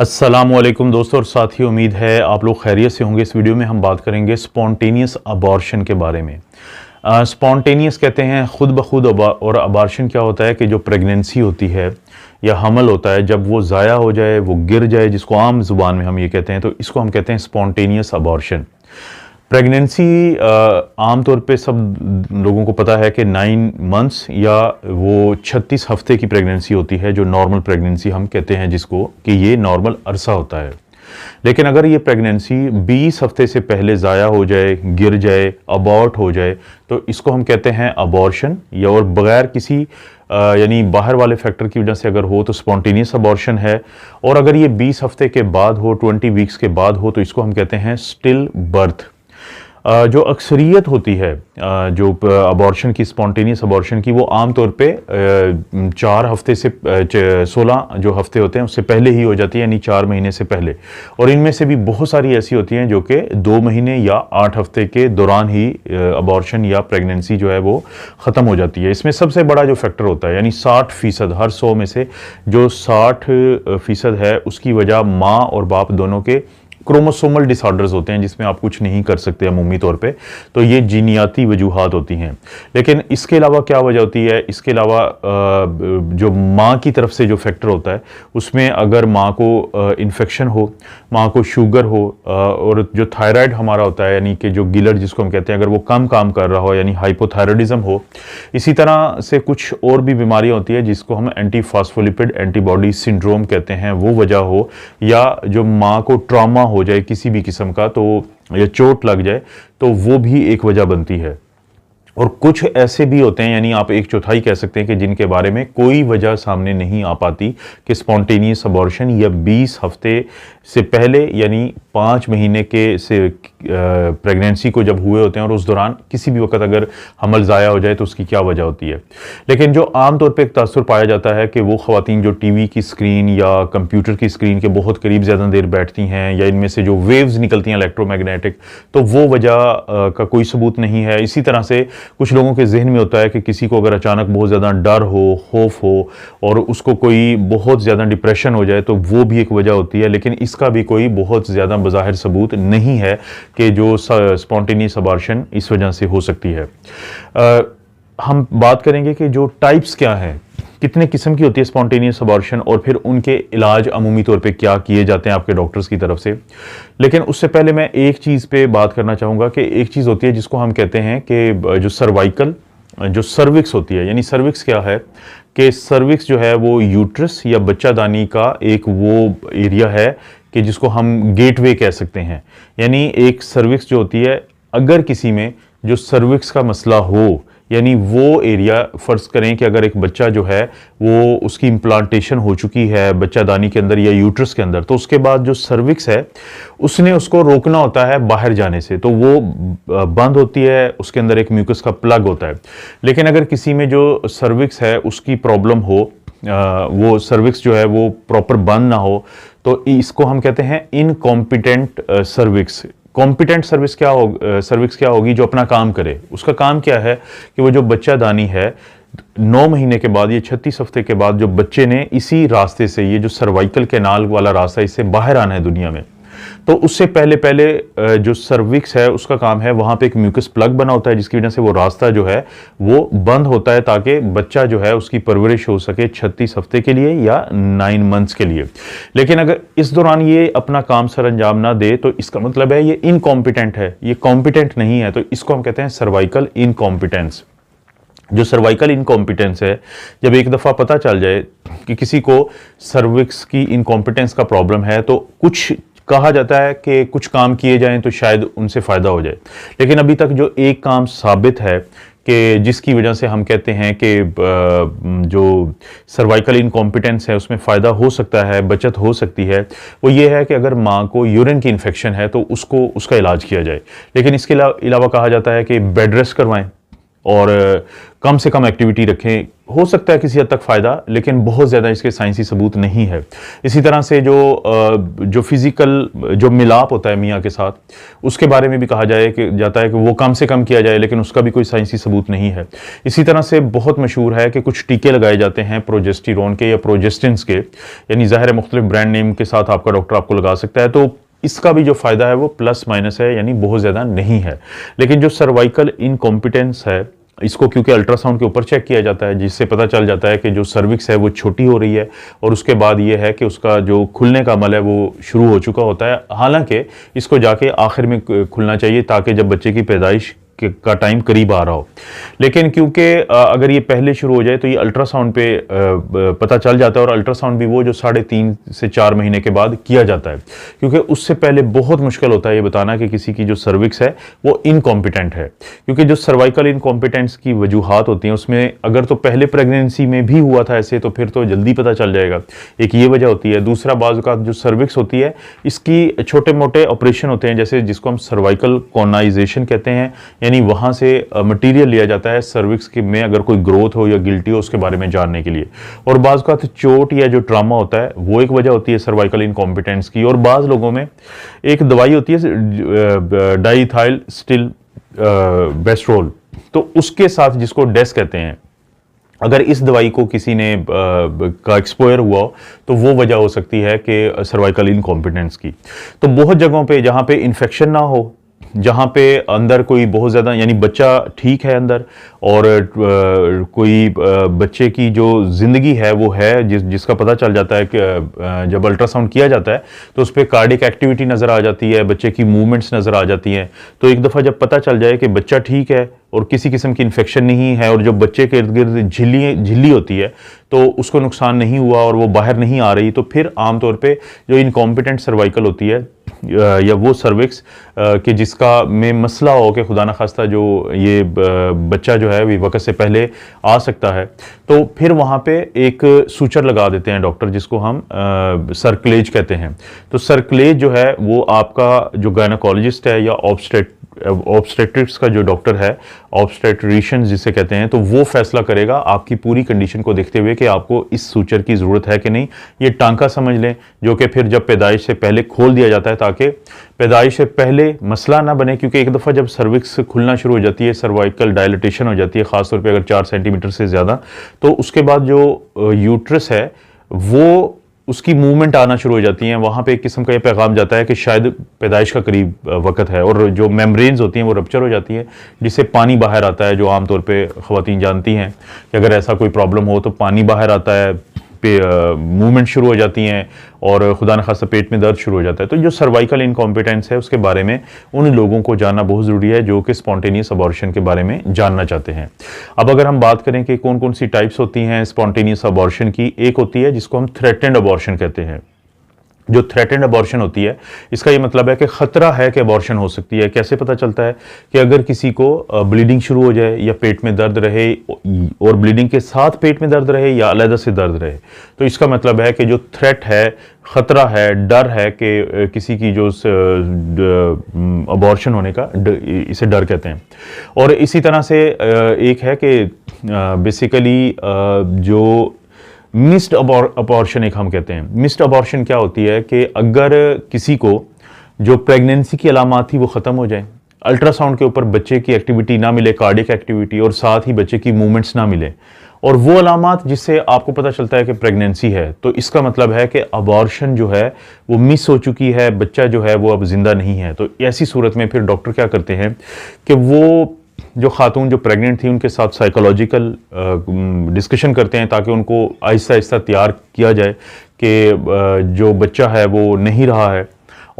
अस्सलामुअलैकुम दोस्तों और साथियों, उम्मीद है आप लोग खैरियत से होंगे। इस वीडियो में हम बात करेंगे स्पॉन्टेनियस अबॉर्शन के बारे में। स्पॉन्टेनियस कहते हैं खुद ब खुद, और अबॉर्शन क्या होता है कि जो प्रेगनेंसी होती है या हमल होता है, जब वो ज़ाया हो जाए, वो गिर जाए, जिसको आम ज़ुबान में हम ये कहते हैं, तो इसको हम कहते हैं स्पॉन्टेनियस अबॉर्शन। प्रेगनेंसी आम तौर पे सब लोगों को पता है कि 9 मंथ्स या वो 36 हफ्ते की प्रेगनेंसी होती है, जो नॉर्मल प्रेगनेंसी हम कहते हैं, जिसको कि ये नॉर्मल अरसा होता है। लेकिन अगर ये प्रेगनेंसी 20 हफ्ते से पहले ज़ाया हो जाए, गिर जाए, अबॉर्ट हो जाए, तो इसको हम कहते हैं अबॉर्शन। या और बगैर किसी यानी बाहर वाले फैक्टर की वजह से अगर हो तो स्पॉन्टेनियस अबॉर्शन है। और अगर ये 20 हफ्ते के बाद हो, 20 वीक्स के बाद हो, तो इसको हम कहते हैं स्टिल बर्थ। जो अक्सरियत होती है जो अबॉर्शन की, स्पॉन्टेनियस अबॉर्शन की, वो आम तौर पे 4 हफ्ते से 16 जो हफ्ते होते हैं उससे पहले ही हो जाती है, यानी 4 महीने से पहले। और इनमें से भी बहुत सारी ऐसी होती हैं जो कि 2 महीने या 8 हफ्ते के दौरान ही अबॉर्शन या प्रेगनेंसी जो है वो ख़त्म हो जाती है। इसमें सबसे बड़ा जो फैक्टर होता है, यानी 60%, हर 100 में से जो 60% है, उसकी वजह माँ और बाप दोनों के क्रोमोसोमल डिसऑर्डर्स होते हैं, जिसमें आप कुछ नहीं कर सकते अमूमी तौर पे। तो ये जीनियाती वजूहात होती हैं। लेकिन इसके अलावा क्या वजह होती है? इसके अलावा जो माँ की तरफ से जो फैक्टर होता है, उसमें अगर माँ को इन्फेक्शन हो, माँ को शुगर हो, और जो थायराइड हमारा होता है, यानी कि जो गिलर जिसको हम कहते हैं, अगर वो कम काम कर रहा हो, यानी हाइपोथायराइडिज्म हो। इसी तरह से कुछ और भी बीमारियाँ होती है जिसको हम एंटीफॉस्फोलिपिड एंटीबॉडी सिंड्रोम कहते हैं, वो वजह हो। या जो माँ को ट्रॉमा हो जाए किसी भी किस्म का, तो या चोट लग जाए, तो वो भी एक वजह बनती है। और कुछ ऐसे भी होते हैं, यानी आप 1/4 कह सकते हैं, कि जिनके बारे में कोई वजह सामने नहीं आ पाती कि स्पॉन्टेनियस अबॉर्शन या 20 हफ्ते से पहले, यानी 5 महीने के से प्रेगनेंसी को जब हुए होते हैं, और उस दौरान किसी भी वक्त अगर हमल ज़ाया हो जाए तो उसकी क्या वजह होती है। लेकिन जो आम तौर पे एक तासुर पाया जाता है कि वो ख़वातीन जो टीवी की स्क्रीन या कंप्यूटर की स्क्रीन के बहुत करीब ज़्यादा देर बैठती हैं, या इनमें से जो वेव्स निकलती हैं इलेक्ट्रोमैग्नेटिक, तो वो वजह का कोई सबूत नहीं है। इसी तरह से कुछ लोगों के जहन में होता है कि किसी को अगर अचानक बहुत ज़्यादा डर हो, खौफ हो, और उसको कोई बहुत ज़्यादा डिप्रेशन हो जाए, तो वो भी एक वजह होती है। लेकिन इसका भी कोई बहुत ज़्यादा बज़ाहिर सबूत नहीं है कि जो स्पॉन्टेनियस अबॉर्शन इस वजह से हो सकती है। हम बात करेंगे कि जो टाइप्स क्या हैं, कितने किस्म की होती है स्पॉन्टेनियस अबॉर्शन, और फिर उनके इलाज अमूमी तौर पे क्या किए जाते हैं आपके डॉक्टर्स की तरफ से। लेकिन उससे पहले मैं एक चीज़ पे बात करना चाहूँगा कि एक चीज़ होती है जिसको हम कहते हैं कि जो सर्वाइकल, जो सर्विक्स होती है, यानी सर्विक्स क्या है कि सर्विक्स जो है वो यूट्रस या बच्चादानी का एक वो एरिया है कि जिसको हम गेटवे कह सकते हैं। यानी एक सर्विक्स जो होती है, अगर किसी में जो सर्विक्स का मसला हो, यानी वो एरिया, फ़र्ज़ करें कि अगर एक बच्चा जो है वो उसकी इम्प्लांटेशन हो चुकी है बच्चादानी के अंदर या यूट्रस के अंदर, तो उसके बाद जो सर्विक्स है उसने उसको रोकना होता है बाहर जाने से, तो वो बंद होती है, उसके अंदर एक म्यूकस का प्लग होता है। लेकिन अगर किसी में जो सर्विक्स है उसकी प्रॉब्लम हो, वो सर्विक्स जो है वो प्रॉपर बंद ना हो, तो इसको हम कहते हैं इनकॉम्पिटेंट सर्विक्स। कॉम्पिटेंट सर्विक्स क्या होगी? जो अपना काम करे। उसका काम क्या है कि वो जो बच्चादानी है 9 महीने के बाद, ये 36 हफ्ते के बाद, जो बच्चे ने इसी रास्ते से, ये जो सर्वाइकल कैनाल वाला रास्ता, इससे बाहर आना है दुनिया में, तो उससे पहले जो सर्विक्स है उसका काम है, वहां पे एक म्यूकस प्लग बना होता है, जिसकी वजह से वो रास्ता जो है वो बंद होता है, ताकि बच्चा जो है उसकी परवरिश हो सके 36 हफ्ते के लिए या 9 मंथ्स के लिए। लेकिन अगर इस दौरान ये अपना काम सर अंजाम ना दे, तो इसका मतलब है ये इनकॉम्पिटेंट है, ये कॉम्पिटेंट नहीं है। तो इसको हम कहते हैं सर्वाइकल इनकॉम्पिटेंस। जो सर्वाइकल इनकॉम्पिटेंस है, जब एक दफ़ा पता चल जाए कि किसी को सर्विक्स की इनकॉम्पिटेंस का प्रॉब्लम है, तो कुछ कहा जाता है कि कुछ काम किए जाएं तो शायद उनसे फ़ायदा हो जाए। लेकिन अभी तक जो एक काम साबित है कि जिसकी वजह से हम कहते हैं कि जो सर्वाइकल इनकॉम्पिटेंस है उसमें फ़ायदा हो सकता है, बचत हो सकती है, वो ये है कि अगर माँ को यूरिन की इन्फेक्शन है तो उसका इलाज किया जाए। लेकिन इसके अलावा कहा जाता है कि बेड रेस्ट करवाएं, और कम से कम एक्टिविटी रखें। हो सकता है किसी हद तक फ़ायदा, लेकिन बहुत ज़्यादा इसके साइंसी सबूत नहीं है। इसी तरह से जो फिज़िकल जो मिलाप होता है मियाँ के साथ, उसके बारे में भी कहा जाता है कि वो कम से कम किया जाए, लेकिन उसका भी कोई साइंसी सबूत नहीं है। इसी तरह से बहुत मशहूर है कि कुछ टीके लगाए जाते हैं प्रोजेस्टेरोन के या प्रोजेस्टिन्स के, यानी ज़ाहिर है मुख्तलिफ ब्रांड नेम के साथ आपका डॉक्टर आपको लगा सकता है, तो इसका भी जो फ़ायदा है वो प्लस माइनस है, यानी बहुत ज़्यादा नहीं है। लेकिन जो सर्वाइकल इनकॉम्पिटेंस है, इसको क्योंकि अल्ट्रासाउंड के ऊपर चेक किया जाता है, जिससे पता चल जाता है कि जो सर्विक्स है वो छोटी हो रही है, और उसके बाद ये है कि उसका जो खुलने का अमल है वो शुरू हो चुका होता है। हालांकि इसको जाके आखिर में खुलना चाहिए, ताकि जब बच्चे की पैदाइश का टाइम करीब आ रहा हो। लेकिन क्योंकि अगर ये पहले शुरू हो जाए तो ये अल्ट्रासाउंड पे पता चल जाता है, और अल्ट्रासाउंड भी वो जो 3.5 से 4 महीने के बाद किया जाता है, क्योंकि उससे पहले बहुत मुश्किल होता है ये बताना कि किसी की जो सर्विक्स है वो इनकॉम्पिटेंट है। क्योंकि जो सर्वाइकल इनकॉम्पिटेंस की वजूहात होती हैं, उसमें अगर तो पहले प्रेगनेंसी में भी हुआ था ऐसे, तो फिर तो जल्दी पता चल जाएगा, एक ये वजह होती है। दूसरा, बाज़ औक़ात जो सर्विक्स होती है इसकी छोटे मोटे ऑपरेशन होते हैं, जैसे जिसको हम सर्वाइकल कॉनाइजेशन कहते हैं, यानी वहां से मटेरियल लिया जाता है सर्विक्स के में अगर कोई ग्रोथ हो या गिल्टी हो उसके बारे में जानने के लिए। और बाज़ का चोट या जो ट्रामा होता है वो एक वजह होती है सर्वाइकल इनकॉम्पिटेंस की। और बाज़ लोगों में एक दवाई होती है डाइथाइल स्टिल बेस्ट्रोल, तो उसके साथ, जिसको डेस कहते हैं, अगर इस दवाई को किसी ने का एक्सपोयर हुआ हो तो वो वजह हो सकती है कि सर्वाइकल इनकॉम्पिटेंस की। तो बहुत जगहों पे जहाँ पे इन्फेक्शन ना हो, जहाँ पे अंदर कोई बहुत ज़्यादा, यानी बच्चा ठीक है अंदर, और कोई बच्चे की जो ज़िंदगी है वो है, जिसका पता चल जाता है कि जब अल्ट्रासाउंड किया जाता है तो उस पर कार्डिक एक्टिविटी नज़र आ जाती है, बच्चे की मूवमेंट्स नज़र आ जाती हैं। तो एक दफ़ा जब पता चल जाए कि बच्चा ठीक है और किसी किस्म की इन्फेक्शन नहीं है, और जो बच्चे के इर्द गिर्द झिल्ली होती है तो उसको नुकसान नहीं हुआ और वो बाहर नहीं आ रही, तो फिर आमतौर पे जो इनकॉम्पिटेंट सर्वाइकल होती है या वो सर्विक्स कि जिसका में मसला हो कि खुदा न खास्ता जो ये बच्चा जो है वक्त से पहले आ सकता है, तो फिर वहाँ पे एक सूचर लगा देते हैं डॉक्टर, जिसको हम सर्कलेज कहते हैं। तो सर्कलेज जो है वो आपका जो गायनोकोलॉजिस्ट है या ऑब्स्टेट्रिक्स का जो डॉक्टर है, ऑब्स्टेट्रिशियन जिसे कहते हैं, तो वो फैसला करेगा आपकी पूरी कंडीशन को देखते हुए कि आपको इस सूचर की ज़रूरत है कि नहीं। ये टांका समझ लें, जो कि फिर जब पैदाइश से पहले खोल दिया जाता है, ताकि पैदाइश से पहले मसला ना बने। क्योंकि एक दफ़ा जब सर्विक्स खुलना शुरू हो जाती है, सर्वाइकल डायलिटेशन हो जाती है, ख़ासतौर पर अगर 4 सेंटीमीटर से ज़्यादा, तो उसके बाद जो यूट्रस है वो उसकी मूवमेंट आना शुरू हो जाती हैं। वहाँ पे एक किस्म का ये पैगाम जाता है कि शायद पैदाइश का करीब वक्त है, और जो मेम्ब्रेन्स होती हैं वो रप्चर हो जाती हैं, जिससे पानी बाहर आता है। जो आमतौर पे ख़वातीन जानती हैं कि अगर ऐसा कोई प्रॉब्लम हो तो पानी बाहर आता है, मूवमेंट शुरू हो जाती हैं, और खुदा न खास्ता पेट में दर्द शुरू हो जाता है। तो जो सर्वाइकल इनकॉम्पिटेंस है उसके बारे में उन लोगों को जानना बहुत ज़रूरी है जो कि स्पॉन्टेनियस अबॉर्शन के बारे में जानना चाहते हैं। अब अगर हम बात करें कि कौन कौन सी टाइप्स होती हैं स्पॉन्टेनियस अबॉर्शन की, एक होती है जिसको हम थ्रेटेंड अबॉर्शन कहते हैं। जो थ्रेटेंड अबॉर्शन होती है, इसका ये मतलब है कि ख़तरा है कि अबॉर्शन हो सकती है। कैसे पता चलता है कि अगर किसी को ब्लीडिंग शुरू हो जाए या पेट में दर्द रहे, और ब्लीडिंग के साथ पेट में दर्द रहे या अलग से दर्द रहे, तो इसका मतलब है कि जो थ्रेट है, ख़तरा है, डर है कि किसी की जो अबॉर्शन होने का इसे डर कहते हैं। और इसी तरह से एक है कि बेसिकली जो मिस्ड अबॉर्शन एक हम कहते हैं। मिस्ड अबॉर्शन क्या होती है कि अगर किसी को जो प्रेगनेंसी की अलामात थी वो ख़त्म हो जाए, अल्ट्रासाउंड के ऊपर बच्चे की एक्टिविटी ना मिले, कार्डिक एक्टिविटी, और साथ ही बच्चे की मूवमेंट्स ना मिले, और वो अलामात जिससे आपको पता चलता है कि प्रेगनेंसी है, तो इसका मतलब है कि अबॉर्शन जो है वो मिस हो चुकी है, बच्चा जो है वो अब जिंदा नहीं है। तो ऐसी सूरत में फिर डॉक्टर क्या करते हैं कि वो जो खातून जो प्रेग्नेंट थी उनके साथ साइकोलॉजिकल डिस्कशन करते हैं, ताकि उनको आहिस्ता आहिस्ता तैयार किया जाए कि जो बच्चा है वो नहीं रहा है,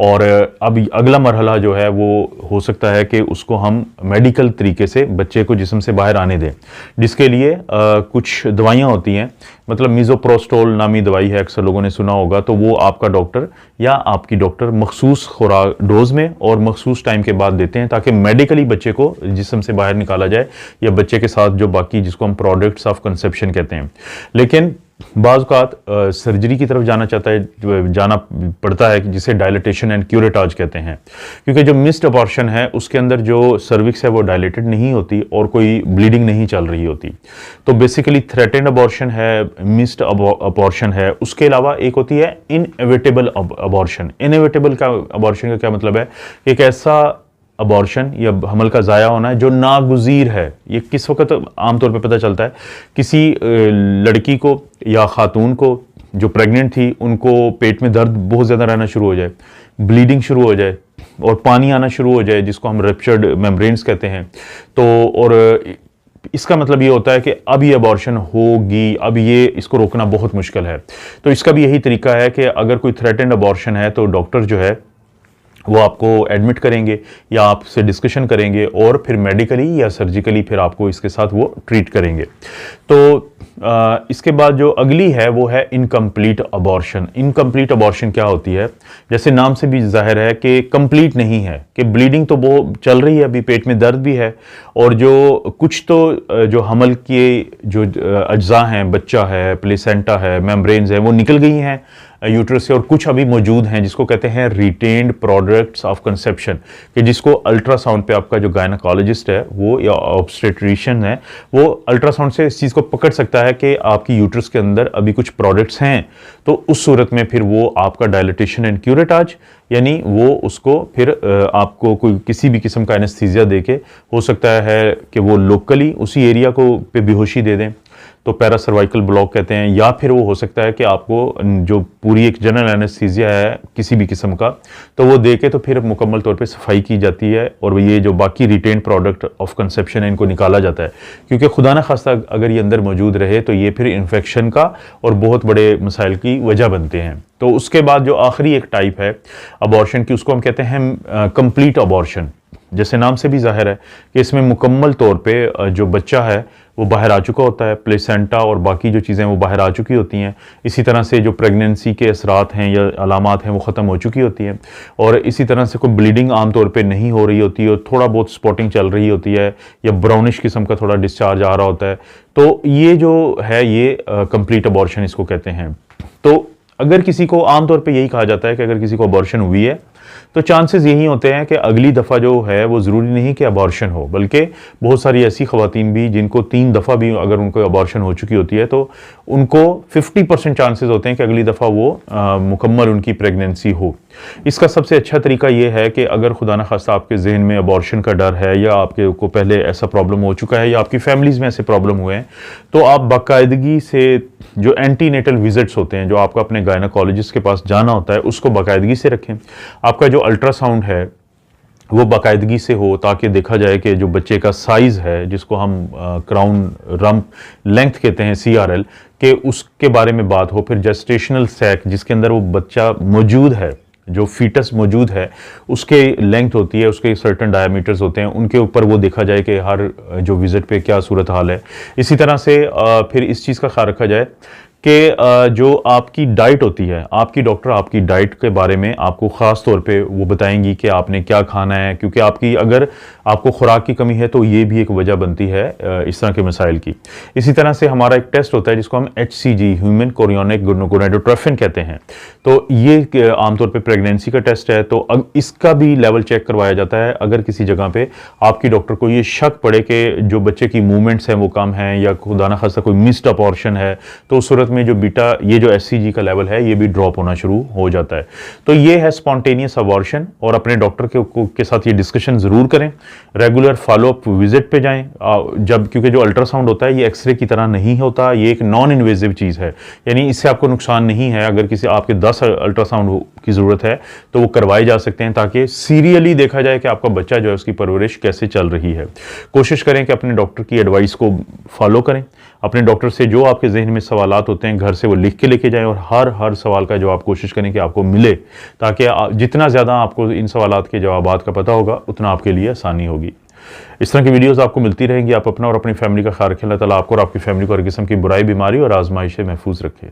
और अब अगला मरहला जो है वो हो सकता है कि उसको हम मेडिकल तरीके से बच्चे को जिस्म से बाहर आने दें, जिसके लिए कुछ दवाइयाँ होती हैं। मतलब मीज़ोप्रोस्टोल नामी दवाई है, अक्सर लोगों ने सुना होगा, तो वो आपका डॉक्टर या आपकी डॉक्टर मखसूस खुराक डोज में और मखसूस टाइम के बाद देते हैं, ताकि मेडिकली बच्चे को जिस्म से बाहर निकाला जाए, या बच्चे के साथ जो बाकी जिसको हम प्रोडक्ट्स ऑफ कंसेप्शन कहते हैं। लेकिन बाज़ औक़ात सर्जरी की तरफ जाना पड़ता है, जिसे डायलिटेशन एंड क्यूरेटाज कहते हैं, क्योंकि जो मिस्ड अबॉर्शन है उसके अंदर जो सर्विक्स है वो डायलेटेड नहीं होती और कोई ब्लीडिंग नहीं चल रही होती। तो बेसिकली थ्रेटेंड अबॉर्शन है, मिस्ड अबॉर्शन है। उसके अलावा एक होती है इनएविटेबल अबॉर्शन। इनएविटेबल का अबॉर्शन का क्या मतलब है? एक ऐसा अबॉर्शन या हमल का ज़ाया होना है जो नागुज़ीर है। ये किस वक्त आमतौर पे पता चलता है? किसी लड़की को या खातून को जो प्रेग्नेंट थी, उनको पेट में दर्द बहुत ज़्यादा रहना शुरू हो जाए, ब्लीडिंग शुरू हो जाए और पानी आना शुरू हो जाए, जिसको हम रप्चर्ड मेम्ब्रेन्स कहते हैं। तो और इसका मतलब ये होता है कि अब ये अबॉर्शन होगी, अब ये इसको रोकना बहुत मुश्किल है। तो इसका भी यही तरीका है कि अगर कोई थ्रेटेंड अबॉर्शन है तो डॉक्टर जो है वो आपको एडमिट करेंगे या आपसे डिस्कशन करेंगे और फिर मेडिकली या सर्जिकली फिर आपको इसके साथ वो ट्रीट करेंगे। तो इसके बाद जो अगली है वो है इनकम्प्लीट अबॉर्शन। इनकम्प्लीट अबॉर्शन क्या होती है? जैसे नाम से भी जाहिर है कि कंप्लीट नहीं है, कि ब्लीडिंग तो वो चल रही है, अभी पेट में दर्द भी है और जो कुछ तो जो हमल के जो अज्जा हैं, बच्चा है, प्लेसेंटा है, मेम्ब्रेन्स है, वो निकल गई हैं यूट्रस से और कुछ अभी मौजूद हैं, जिसको कहते हैं रिटेन्ड प्रोडक्ट्स ऑफ कंसेप्शन, कि जिसको अल्ट्रासाउंड पे आपका जो गायनेकोलॉजिस्ट है वो या ऑब्स्टेट्रिशियन है वो अल्ट्रासाउंड से इस चीज़ को पकड़ सकता है कि आपकी यूट्रस के अंदर अभी कुछ प्रोडक्ट्स हैं। तो उस सूरत में फिर वो आपका डायलिटेशन एंड क्यूरेटाज, यानी वो उसको फिर आपको कोई किसी भी किस्म का एनेस्थीसिया देके, हो सकता है कि वो लोकली उसी एरिया को पे बेहोशी दे दें, तो पैरासर्वाइकल ब्लॉक कहते हैं, या फिर वो हो सकता है कि आपको जो पूरी एक जनरल एनेस्थीसिया है किसी भी किस्म का, तो वो दे के तो फिर मुकम्मल तौर पे सफाई की जाती है और ये जो बाकी रिटेन प्रोडक्ट ऑफ कंसेप्शन है इनको निकाला जाता है, क्योंकि खुदा न खास्ता अगर ये अंदर मौजूद रहे तो ये फिर इन्फेक्शन का और बहुत बड़े मसाइल की वजह बनते हैं। तो उसके बाद जो आखिरी एक टाइप है अबॉर्शन की, उसको हम कहते हैं कंप्लीट अबॉर्शन। जैसे नाम से भी जाहिर है कि इसमें मुकम्मल तौर पे जो बच्चा है वो बाहर आ चुका होता है, प्लेसेंटा और बाकी जो चीज़ें वो बाहर आ चुकी होती हैं। इसी तरह से जो प्रेगनेंसी के असरात हैं या अलामात हैं वो ख़त्म हो चुकी होती हैं और इसी तरह से कोई ब्लीडिंग आमतौर पे नहीं हो रही होती और थोड़ा बहुत स्पॉटिंग चल रही होती है या ब्राउनिश किस्म का थोड़ा डिस्चार्ज आ रहा होता है। तो ये जो है ये कंप्लीट अबॉर्शन इसको कहते हैं। तो अगर किसी को आमतौर पे यही कहा जाता है कि अगर किसी को अबॉर्शन हुई है तो चांसेस यही होते हैं कि अगली दफ़ा जो है वो ज़रूरी नहीं कि अबॉर्शन हो, बल्कि बहुत सारी ऐसी ख़वातीन भी जिनको 3 दफ़ा भी अगर उनको अबॉर्शन हो चुकी होती है तो उनको 50% चांसेस होते हैं कि अगली दफ़ा वो मुकम्मल उनकी प्रेगनेंसी हो। इसका सबसे अच्छा तरीका ये है कि अगर खुदा न खास्ता आपके जहन में अबॉर्शन का डर है या आपके को पहले ऐसा प्रॉब्लम हो चुका है या आपकी फैमिलीज़ में ऐसे प्रॉब्लम हुए हैं, तो आप बाकायदगी से जो एंटीनेटल विजिट्स होते हैं, जो आपको अपने गायनेकोलॉजिस्ट के पास जाना होता है, उसको बाकायदगी से रखें। आपका जो अल्ट्रासाउंड है वो बाकायदगी से हो, ताकि देखा जाए कि जो बच्चे का साइज़ है, जिसको हम क्राउन रम्प लेंथ कहते हैं CRL, के उसके बारे में बात हो। फिर जेस्टेशनल सैक जिसके अंदर वो बच्चा मौजूद है, जो फीटस मौजूद है, उसके लेंथ होती है, उसके सर्टन डायमीटर्स होते हैं, उनके ऊपर वो देखा जाए कि हर जो विज़िट पे क्या सूरत हाल है। इसी तरह से फिर इस चीज़ का ख्याल रखा जाए कि जो आपकी डाइट होती है, आपकी डॉक्टर आपकी डाइट के बारे में आपको ख़ास तौर पे वो बताएंगी कि आपने क्या खाना है, क्योंकि आपकी अगर आपको खुराक की कमी है तो ये भी एक वजह बनती है इस तरह के मसाइल की। इसी तरह से हमारा एक टेस्ट होता है जिसको हम HCG ह्यूमन कोरियोनिक गोनाडोट्रोफिन कहते हैं। तो ये आमतौर पे प्रेगनेंसी का टेस्ट है, तो इसका भी लेवल चेक करवाया जाता है अगर किसी जगह पे आपकी डॉक्टर को ये शक पड़े कि जो बच्चे की मूवमेंट्स हैं वो कम हैं या खुदा न खास्ता कोई मिस्ड अबॉर्शन है, तो उस सूरत में जो बीटा ये जो HCG का लेवल है ये भी ड्रॉप होना शुरू हो जाता है। तो ये है स्पॉन्टेनियस अबॉर्शन, और अपने डॉक्टर के साथ ये डिस्कशन ज़रूर करें। रेगुलर फॉलोअप विजिट पे जाएं, जब क्योंकि जो अल्ट्रासाउंड होता है ये एक्सरे की तरह नहीं होता, ये एक नॉन इन्वेजिव चीज़ है, यानी इससे आपको नुकसान नहीं है। अगर किसी आपके 10 अल्ट्रासाउंड की ज़रूरत है तो वो करवाए जा सकते हैं, ताकि सीरियली देखा जाए कि आपका बच्चा जो है उसकी परवरिश कैसे चल रही है। कोशिश करें कि अपने डॉक्टर की एडवाइस को फॉलो करें। अपने डॉक्टर से जो आपके जहन में सवालात होते हैं घर से वो लिख के लेके जाएं और हर सवाल का जवाब कोशिश करें कि आपको मिले, ताकि जितना ज़्यादा आपको इन सवालात के जवाबात का पता होगा उतना आपके लिए आसानी होगी। इस तरह की वीडियोस आपको मिलती रहेंगी। आप अपना और अपनी फैमिली का ख्याल रखें। अल्लाह ताला आपको और आपकी फैमिली को हर किस्म की बुराई, बीमारी और आजमाइश से महफूज रखे।